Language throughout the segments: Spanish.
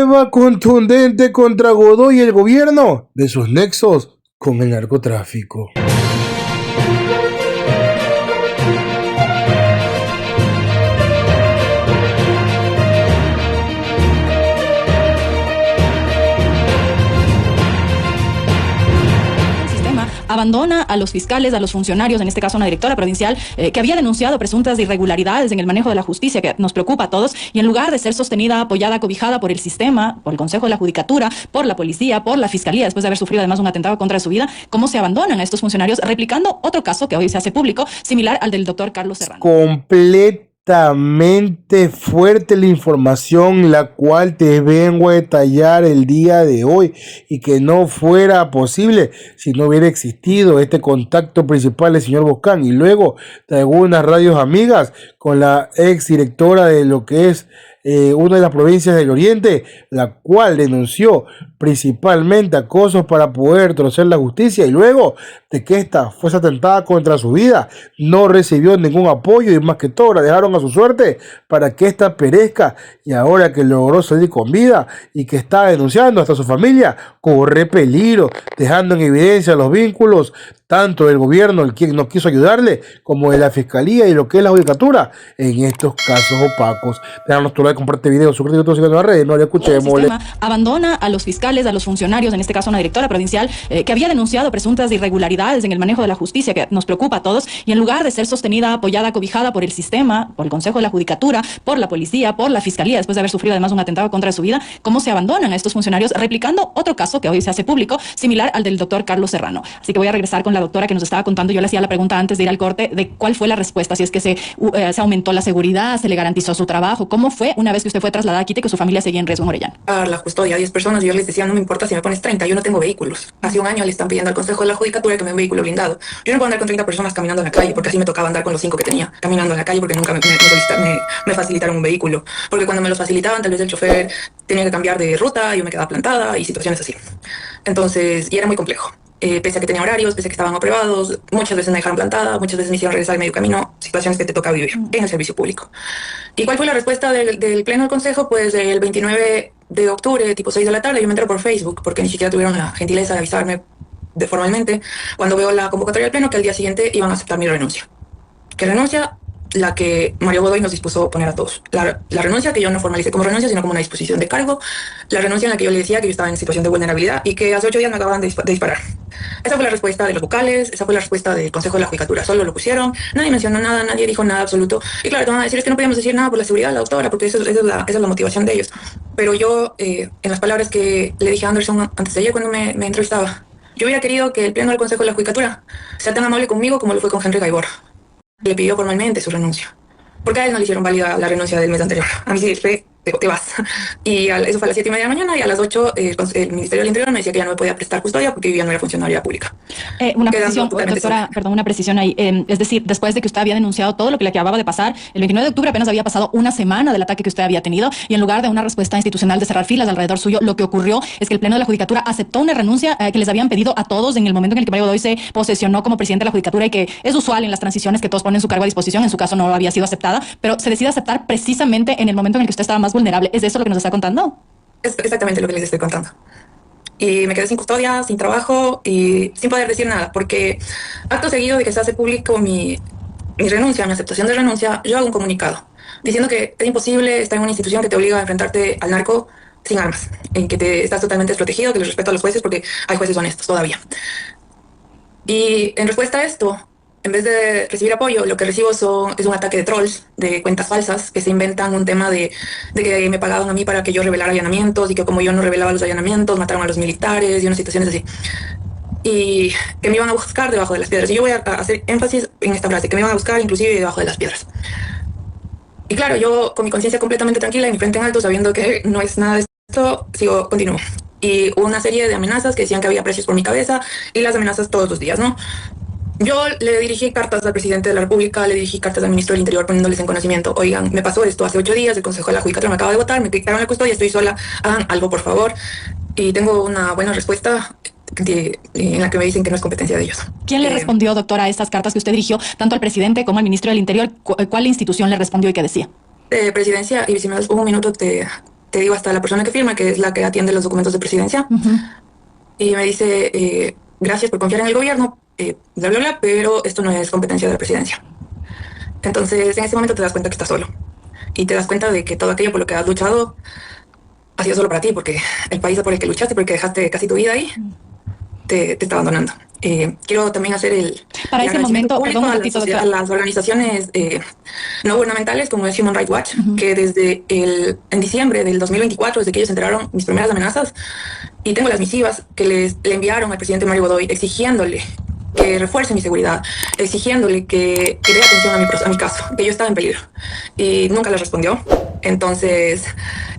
prueba contundente contra Godoy y el gobierno de sus nexos con el narcotráfico. Abandona a los fiscales, a los funcionarios, en este caso una directora provincial, que había denunciado presuntas irregularidades en el manejo de la justicia, que nos preocupa a todos, y en lugar de ser sostenida, apoyada, cobijada por el sistema, por el Consejo de la Judicatura, por la policía, por la fiscalía, después de haber sufrido además un atentado contra su vida, cómo se abandonan a estos funcionarios, replicando otro caso que hoy se hace público, similar al del doctor Carlos Serrano. Completamente fuerte la información la cual te vengo a detallar el día de hoy, y que no fuera posible si no hubiera existido este contacto principal del señor Boscán, y luego de algunas radios amigas con la ex directora de lo que es una de las provincias del Oriente, la cual denunció principalmente acosos para poder torcer la justicia, y luego de que esta fuese atentada contra su vida, no recibió ningún apoyo, y más que todo la dejaron a su suerte para que ésta perezca, y ahora que logró salir con vida y que está denunciando hasta su familia, corre peligro, dejando en evidencia los vínculos tanto del gobierno, el quien no quiso ayudarle, como de la fiscalía y lo que es la judicatura en estos casos opacos. Déjanos tu like, comparte video, suscríbete a todos las redes, no le escuchemos. Abandona a los fiscales, a los funcionarios, en este caso una directora provincial, que había denunciado presuntas irregularidades en el manejo de la justicia, que nos preocupa a todos, y en lugar de ser sostenida, apoyada, cobijada por el sistema, por el Consejo de la Judicatura, por la policía, por la fiscalía, después de haber sufrido además un atentado contra su vida, cómo se abandonan a estos funcionarios, replicando otro caso que hoy se hace público, similar al del doctor Carlos Serrano. Así que voy a regresar con la doctora que nos estaba contando. Yo le hacía la pregunta antes de ir al corte de cuál fue la respuesta, si es que se aumentó la seguridad, se le garantizó su trabajo, cómo fue una vez que usted fue trasladada a Quito y que su familia seguía en riesgo en Orellana. A la custodia, 10 personas, y yo les decía, no me importa si me pones 30, yo no tengo vehículos. Hace un año le están pidiendo al Consejo de la Judicatura que me dé un vehículo blindado. Yo no puedo andar con 30 personas caminando en la calle, porque así me tocaba andar con los 5 que tenía, caminando en la calle, porque nunca me facilitaron un vehículo. Porque cuando me los facilitaban, tal vez el chofer tenía que cambiar de ruta, yo me quedaba plantada y situaciones así. Entonces, y era muy complejo. Pese a que tenía horarios, pese a que estaban aprobados, muchas veces me dejaron plantada, muchas veces me hicieron regresar al medio camino, situaciones que te toca vivir en el servicio público. ¿Y cuál fue la respuesta del Pleno del Consejo? Pues el 29 de octubre, tipo 6 de la tarde, yo me entré por Facebook, porque ni siquiera tuvieron la gentileza de avisarme formalmente, cuando veo la convocatoria del Pleno, que al día siguiente iban a aceptar mi renuncia. ¿Qué renuncia? La que Mario Godoy nos dispuso a poner a todos. La renuncia que yo no formalicé como renuncia, sino como una disposición de cargo. La renuncia en la que yo le decía que yo estaba en situación de vulnerabilidad y que hace 8 días me acababan de disparar. Esa fue la respuesta de los vocales, esa fue la respuesta del Consejo de la Judicatura. Solo lo pusieron, nadie mencionó nada, nadie dijo nada absoluto. Y claro, te van a decir, es que no podíamos decir nada por la seguridad de la doctora, porque esa es la motivación de ellos. Pero yo, en las palabras que le dije a Anderson antes de ayer cuando me entrevistaba, yo hubiera querido que el Pleno del Consejo de la Judicatura sea tan amable conmigo como lo fue con Henry Gaibor. Le pidió formalmente su renuncia. Porque a él no le hicieron válida la renuncia del mes anterior. A mí sí fue, te vas. Y eso fue a las 7:30 de la mañana, y a las 8 el Ministerio del Interior me decía que ya no me podía prestar custodia porque yo ya no era funcionaria pública. Una precisión, doctora, perdón, una precisión ahí. Es decir, después de que usted había denunciado todo lo que le acababa de pasar, el 29 de octubre apenas había pasado una semana del ataque que usted había tenido, y en lugar de una respuesta institucional de cerrar filas alrededor suyo, lo que ocurrió es que el Pleno de la Judicatura aceptó una renuncia que les habían pedido a todos en el momento en el que Mario Godoy se posesionó como presidente de la Judicatura, y que es usual en las transiciones que todos ponen su cargo a disposición. En su caso no había sido aceptada, pero se decide aceptar precisamente en el momento en el que usted estaba más vulnerable. ¿Es eso lo que nos está contando? Es exactamente lo que les estoy contando. Y me quedé sin custodia, sin trabajo y sin poder decir nada, porque acto seguido de que se hace público mi renuncia, mi aceptación de renuncia, yo hago un comunicado diciendo que es imposible estar en una institución que te obliga a enfrentarte al narco sin armas, en que estás totalmente desprotegido, que les respeto a los jueces porque hay jueces honestos todavía. Y en respuesta a esto, en vez de recibir apoyo, lo que recibo es un ataque de trolls, de cuentas falsas, que se inventan un tema de que me pagaban a mí para que yo revelara allanamientos, y que como yo no revelaba los allanamientos, mataron a los militares y unas situaciones así. Y que me iban a buscar debajo de las piedras. Y yo voy a hacer énfasis en esta frase, que me iban a buscar inclusive debajo de las piedras. Y claro, yo con mi conciencia completamente tranquila y mi frente en alto, sabiendo que no es nada de esto, continúo. Y hubo una serie de amenazas que decían que había precios por mi cabeza, y las amenazas todos los días, ¿no? Yo le dirigí cartas al presidente de la República, le dirigí cartas al ministro del Interior poniéndoles en conocimiento. Oigan, me pasó esto hace 8 días, el Consejo de la Judicatura me acaba de votar, me quitaron la custodia, estoy sola, hagan algo por favor. Y tengo una buena respuesta en la que me dicen que no es competencia de ellos. ¿Quién le respondió, doctora, a estas cartas que usted dirigió, tanto al presidente como al ministro del Interior? ¿Cuál institución le respondió y qué decía? Presidencia, y si me das un minuto te te digo hasta la persona que firma, que es la que atiende los documentos de presidencia, y me dice, gracias por confiar en el gobierno, bla, bla, bla, pero esto no es competencia de la presidencia. Entonces, en ese momento te das cuenta que estás solo. Y te das cuenta de que todo aquello por lo que has luchado ha sido solo para ti, porque el país por el que luchaste, porque dejaste casi tu vida ahí, te está abandonando. Quiero también hacer para ese momento, perdón, un ratito, a las organizaciones no gubernamentales como es Human Rights Watch, que desde en diciembre del 2024, desde que ellos enteraron mis primeras amenazas, y tengo las misivas que le enviaron al presidente Mario Godoy exigiéndole que refuerce mi seguridad, exigiéndole que dé atención a mi caso, que yo estaba en peligro. Y nunca les respondió. Entonces,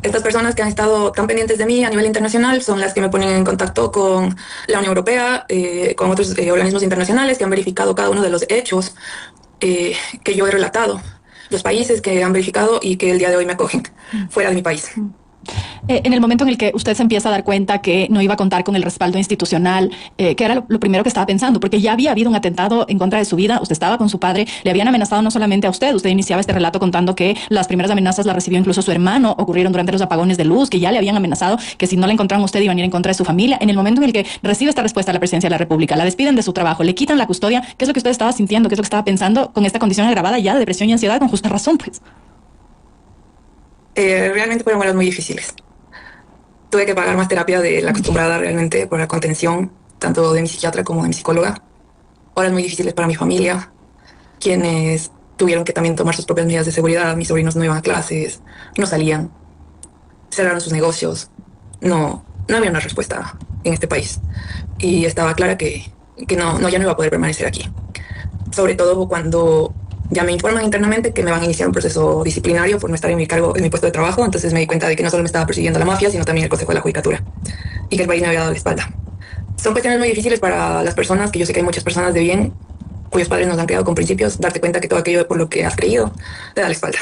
estas personas que han estado tan pendientes de mí a nivel internacional son las que me ponen en contacto con la Unión Europea, con otros organismos internacionales que han verificado cada uno de los hechos que yo he relatado, los países que han verificado y que el día de hoy me acogen fuera de mi país. En el momento en el que usted se empieza a dar cuenta que no iba a contar con el respaldo institucional, ¿qué era lo primero que estaba pensando? Porque ya había habido un atentado en contra de su vida, usted estaba con su padre, le habían amenazado no solamente a usted iniciaba este relato contando que las primeras amenazas las recibió incluso su hermano, ocurrieron durante los apagones de luz, que ya le habían amenazado que si no la encontraban usted iban a ir en contra de su familia. En el momento en el que recibe esta respuesta a la presidencia de la República, la despiden de su trabajo, le quitan la custodia, ¿qué es lo que usted estaba sintiendo? ¿Qué es lo que estaba pensando con esta condición agravada ya de depresión y ansiedad con justa razón, pues? Realmente fueron horas muy difíciles. Tuve que pagar más terapia de la acostumbrada realmente por la contención, tanto de mi psiquiatra como de mi psicóloga. Horas muy difíciles para mi familia, quienes tuvieron que también tomar sus propias medidas de seguridad. Mis sobrinos no iban a clases, no salían, cerraron sus negocios. No había una respuesta en este país. Y estaba clara que ya no iba a poder permanecer aquí. Sobre todo cuando ya me informan internamente que me van a iniciar un proceso disciplinario por no estar en mi cargo, en mi puesto de trabajo. Entonces me di cuenta de que no solo me estaba persiguiendo la mafia, sino también el Consejo de la Judicatura y que el país me había dado la espalda. Son cuestiones muy difíciles para las personas, que yo sé que hay muchas personas de bien cuyos padres nos han criado con principios, darte cuenta que todo aquello por lo que has creído te da la espalda.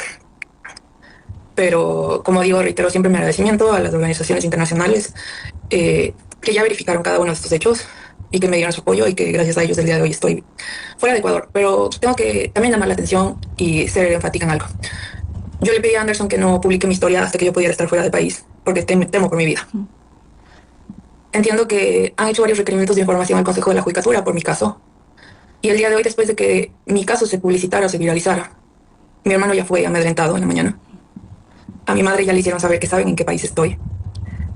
Pero, como digo, reitero siempre mi agradecimiento a las organizaciones internacionales que ya verificaron cada uno de estos hechos y que me dieron su apoyo y que gracias a ellos el día de hoy estoy fuera de Ecuador. Pero tengo que también llamar la atención y ser enfática en algo. Yo le pedí a Anderson que no publique mi historia hasta que yo pudiera estar fuera del país, porque temo por mi vida. Entiendo que han hecho varios requerimientos de información al Consejo de la Judicatura por mi caso. Y el día de hoy, después de que mi caso se publicitara o se viralizara, mi hermano ya fue amedrentado en la mañana. A mi madre ya le hicieron saber que saben en qué país estoy.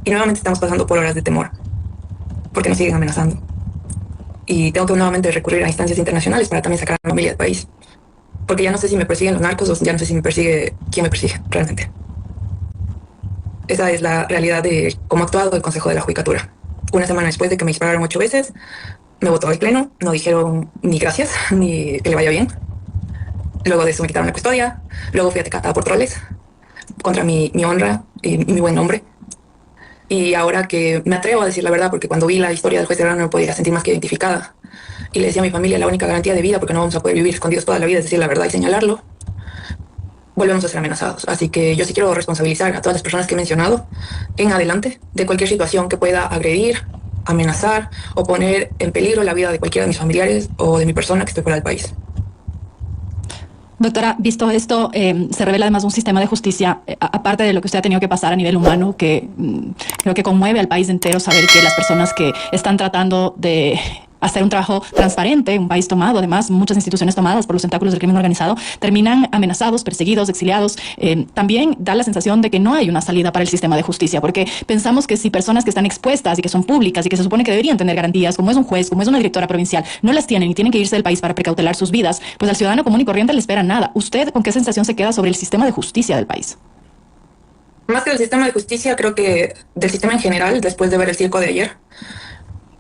Y nuevamente estamos pasando por horas de temor, porque nos siguen amenazando. Y tengo que nuevamente recurrir a instancias internacionales para también sacar a mi familia del país. Porque ya no sé si me persiguen los narcos o ya no sé si me persigue quién me persigue realmente. Esa es la realidad de cómo ha actuado el Consejo de la Judicatura. Una semana después de que me dispararon 8 veces, me votó al pleno, no dijeron ni gracias, ni que le vaya bien. Luego de eso me quitaron la custodia, luego fui atacatada por troles contra mi honra y mi buen nombre. Y ahora que me atrevo a decir la verdad, porque cuando vi la historia del juez Serrano no me podía sentir más que identificada. Y le decía a mi familia, la única garantía de vida, porque no vamos a poder vivir escondidos toda la vida, es decir la verdad y señalarlo, volvemos a ser amenazados. Así que yo sí quiero responsabilizar a todas las personas que he mencionado en adelante de cualquier situación que pueda agredir, amenazar o poner en peligro la vida de cualquiera de mis familiares o de mi persona que esté fuera del país. Doctora, visto esto, se revela además un sistema de justicia, aparte de lo que usted ha tenido que pasar a nivel humano, que creo que conmueve al país entero saber que las personas que están tratando de hacer un trabajo transparente, un país tomado, además muchas instituciones tomadas por los tentáculos del crimen organizado, terminan amenazados, perseguidos, exiliados. También da la sensación de que no hay una salida para el sistema de justicia, porque pensamos que si personas que están expuestas y que son públicas y que se supone que deberían tener garantías, como es un juez, como es una directora provincial, no las tienen y tienen que irse del país para precautelar sus vidas, pues al ciudadano común y corriente le espera nada. ¿Usted con qué sensación se queda sobre el sistema de justicia del país? Más que del sistema de justicia, creo que del sistema en general, después de ver el circo de ayer,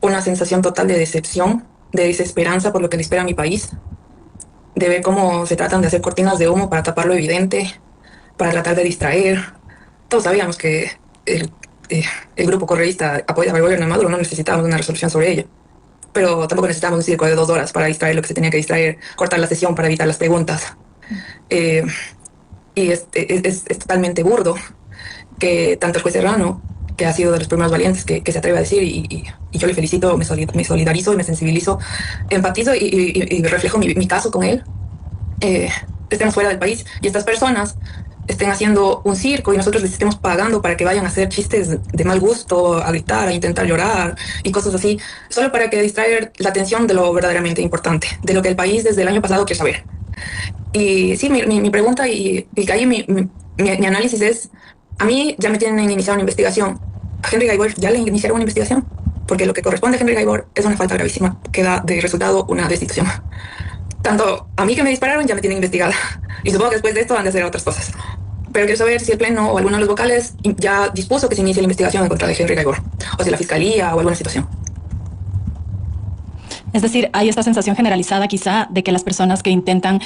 una sensación total de decepción, de desesperanza por lo que le espera a mi país, de ver cómo se tratan de hacer cortinas de humo para tapar lo evidente, para tratar de distraer. Todos sabíamos que el grupo correísta apoyaba el gobierno de Maduro, no necesitábamos una resolución sobre ello. Pero tampoco necesitábamos un circo de 2 horas para distraer lo que se tenía que distraer, cortar la sesión para evitar las preguntas. Y es totalmente burdo que tanto el juez Serrano, que ha sido de los primeros valientes que se atreve a decir, y yo le felicito, me solidarizo y me sensibilizo, empatizo y reflejo mi caso con él, estemos fuera del país. Y estas personas estén haciendo un circo y nosotros les estemos pagando para que vayan a hacer chistes de mal gusto, a gritar, a intentar llorar y cosas así, solo para que distraer la atención de lo verdaderamente importante, de lo que el país desde el año pasado quiere saber. Y sí, mi pregunta y ahí mi análisis es, a mí ya me tienen iniciado una investigación. ¿A Henry Gaibor ya le iniciaron una investigación? Porque lo que corresponde a Henry Gaibor es una falta gravísima que da de resultado una destitución. Tanto a mí que me dispararon ya me tienen investigada. Y supongo que después de esto van a hacer otras cosas. Pero quiero saber si el Pleno o alguno de los vocales ya dispuso que se inicie la investigación en contra de Henry Gaibor. O si la Fiscalía o alguna situación. Es decir, hay esta sensación generalizada quizá de que las personas que intentan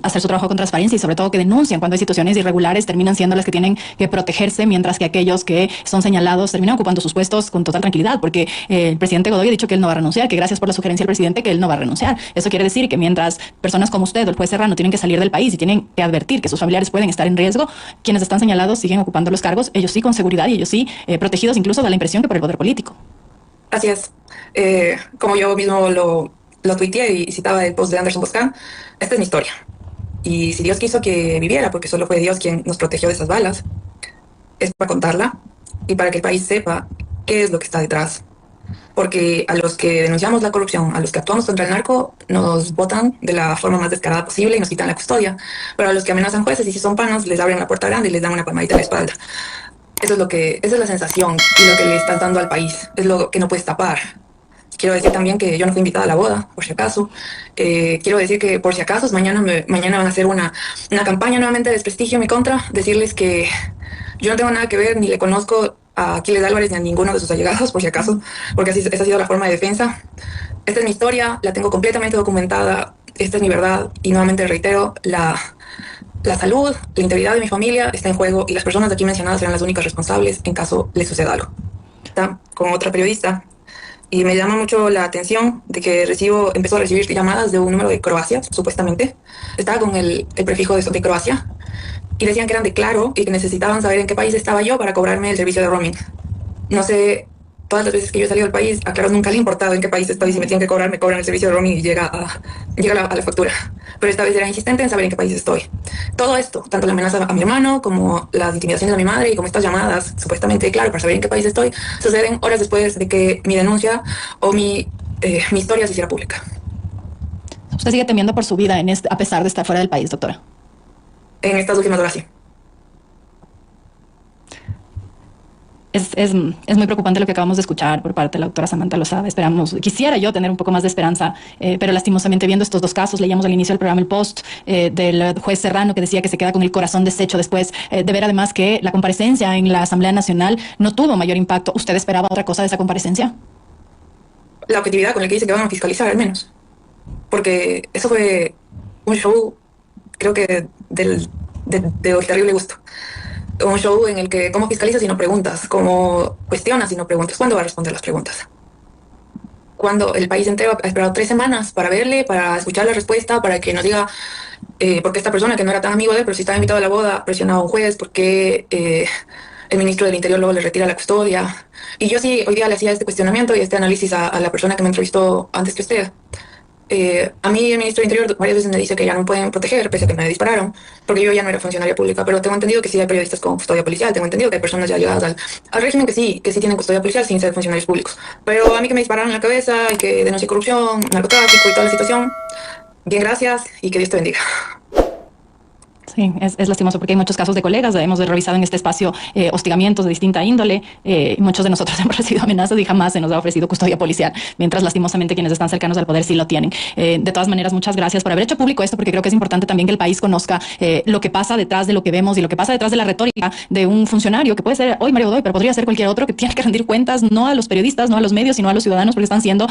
hacer su trabajo con transparencia y sobre todo que denuncian cuando hay situaciones irregulares terminan siendo las que tienen que protegerse, mientras que aquellos que son señalados terminan ocupando sus puestos con total tranquilidad, porque el presidente Godoy ha dicho que él no va a renunciar, que gracias por la sugerencia del presidente que él no va a renunciar. Eso quiere decir que mientras personas como usted o el juez Serrano tienen que salir del país y tienen que advertir que sus familiares pueden estar en riesgo, quienes están señalados siguen ocupando los cargos, ellos sí con seguridad y ellos sí protegidos, incluso da la impresión que por el poder político. Así es. Como yo mismo lo tuiteé y citaba el post de Anderson Boscan, esta es mi historia. Y si Dios quiso que viviera, porque solo fue Dios quien nos protegió de esas balas, es para contarla y para que el país sepa qué es lo que está detrás. Porque a los que denunciamos la corrupción, a los que actuamos contra el narco, nos votan de la forma más descarada posible y nos quitan la custodia. Pero a los que amenazan jueces y si son panos, les abren la puerta grande y les dan una palmadita en la espalda. Eso es esa es la sensación y lo que le estás dando al país. Es lo que no puedes tapar. Quiero decir también que yo no fui invitada a la boda, por si acaso. Quiero decir que por si acaso mañana van a hacer una campaña nuevamente de desprestigio en mi contra, decirles que yo no tengo nada que ver ni le conozco a Aquiles Álvarez ni a ninguno de sus allegados, por si acaso, porque así, esa ha sido la forma de defensa. Esta es mi historia, la tengo completamente documentada, esta es mi verdad y nuevamente reitero, la salud, la integridad de mi familia está en juego y las personas de aquí mencionadas serán las únicas responsables en caso les suceda algo. Está con otra periodista y me llama mucho la atención de que empezó a recibir llamadas de un número de Croacia, supuestamente. Estaba con el prefijo de Croacia y decían que eran de Claro y que necesitaban saber en qué país estaba yo para cobrarme el servicio de roaming. No sé, todas las veces que yo he salido del país, a Claro nunca le ha importado en qué país estoy. Si me tienen que cobrar, me cobran el servicio de roaming y llega a la factura. Pero esta vez era insistente en saber en qué país estoy. Todo esto, tanto la amenaza a mi hermano, como las intimidaciones a mi madre y como estas llamadas, supuestamente, claro, para saber en qué país estoy, suceden horas después de que mi denuncia o mi historia se hiciera pública. ¿Usted sigue temiendo por su vida a pesar de estar fuera del país, doctora? En estas últimas horas, sí. Es muy preocupante lo que acabamos de escuchar por parte de la doctora Samantha Lozada. Quisiera yo tener un poco más de esperanza, pero lastimosamente viendo estos dos casos, leíamos al inicio del programa el post del juez Serrano que decía que se queda con el corazón deshecho después de ver además que la comparecencia en la Asamblea Nacional no tuvo mayor impacto. ¿Usted esperaba otra cosa de esa comparecencia? La objetividad con la que dice que van a fiscalizar, al menos. Porque eso fue un show, creo que de terrible gusto. Un show en el que cómo fiscalizas y no preguntas, cómo cuestionas y no preguntas. ¿Cuándo va a responder las preguntas? Cuando el país entero ha esperado 3 semanas para verle, para escuchar la respuesta, para que nos diga por qué esta persona que no era tan amigo de él, pero sí estaba invitado a la boda, presionaba a un juez, por qué el ministro del Interior luego le retira la custodia. Y yo sí, hoy día le hacía este cuestionamiento y este análisis a la persona que me entrevistó antes que usted. A mí el ministro del Interior varias veces me dice que ya no pueden proteger, pese a que me dispararon, porque yo ya no era funcionaria pública, pero tengo entendido que sí hay periodistas con custodia policial, tengo entendido que hay personas ya llegadas al régimen que sí tienen custodia policial sin ser funcionarios públicos. Pero a mí que me dispararon en la cabeza y que denuncié corrupción, narcotráfico y toda la situación, bien, gracias y que Dios te bendiga. Sí, es lastimoso porque hay muchos casos de colegas, hemos revisado en este espacio hostigamientos de distinta índole, y muchos de nosotros hemos recibido amenazas y jamás se nos ha ofrecido custodia policial, mientras lastimosamente quienes están cercanos al poder sí lo tienen. De todas maneras, muchas gracias por haber hecho público esto, porque creo que es importante también que el país conozca lo que pasa detrás de lo que vemos y lo que pasa detrás de la retórica de un funcionario, que puede ser hoy Mario Godoy, pero podría ser cualquier otro, que tiene que rendir cuentas no a los periodistas, no a los medios, sino a los ciudadanos, porque están siendo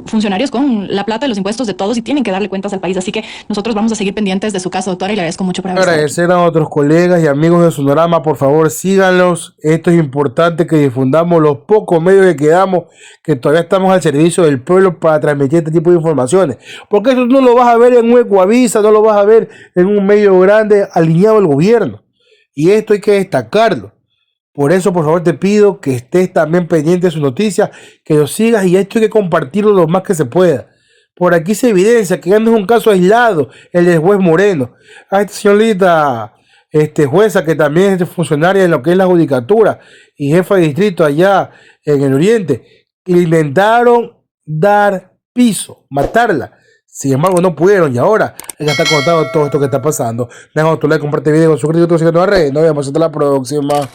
funcionarios con la plata de los impuestos de todos y tienen que darle cuentas al país. Así que nosotros vamos a seguir pendientes de su caso, doctora, y le agradezco mucho por haber estado aquí. Agradecer a otros colegas y amigos de Sonorama, por favor síganlos. Esto es importante que difundamos los pocos medios que quedamos, que todavía estamos al servicio del pueblo para transmitir este tipo de informaciones, porque eso no lo vas a ver en un Ecuavisa, no lo vas a ver en un medio grande alineado al gobierno, y esto hay que destacarlo. Por eso, por favor, te pido que estés también pendiente de sus noticias, que los sigas, y esto hay que compartirlo lo más que se pueda. Por aquí se evidencia que ya no es un caso aislado el del juez Moreno. A esta señorita jueza que también es funcionaria en lo que es la judicatura y jefa de distrito allá en el oriente, y le intentaron dar piso, matarla. Sin embargo, no pudieron, y ahora ya está contado todo esto que está pasando. Deja tu like, comparte el video, suscríbete a nuestras redes. Nos vemos hasta la próxima.